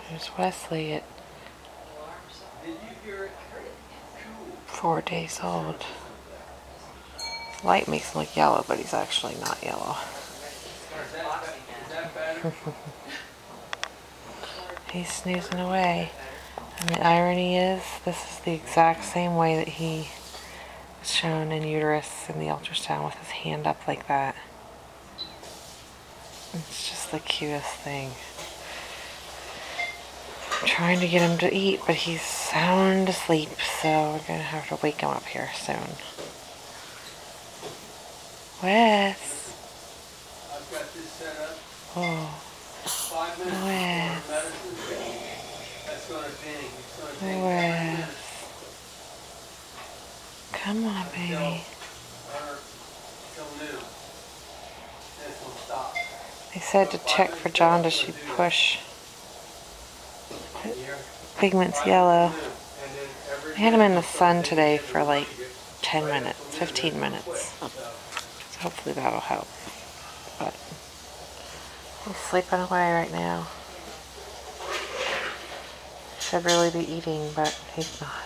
There's Wesley at 4 days old. Light makes him look yellow, but he's actually not yellow. He's snoozing away. And the irony is, this is the exact same way that he was shown in uterus in the ultrasound, with his hand up like that. It's just the cutest thing. I'm trying to get him to eat, but he's sound asleep, so we're going to have to wake him up here soon. Wes. I've got this set up. Oh. 5 minutes Wes. before medicine. That's going to ding. It's going to ding. Wes. Come on, baby. Till noon. This will stop. They said to check for jaundice, you push. Pigment's yellow. I had him in the sun today for like 10 minutes, 15 minutes. So hopefully that'll help. But he's sleeping away right now. Should really be eating, but he's not.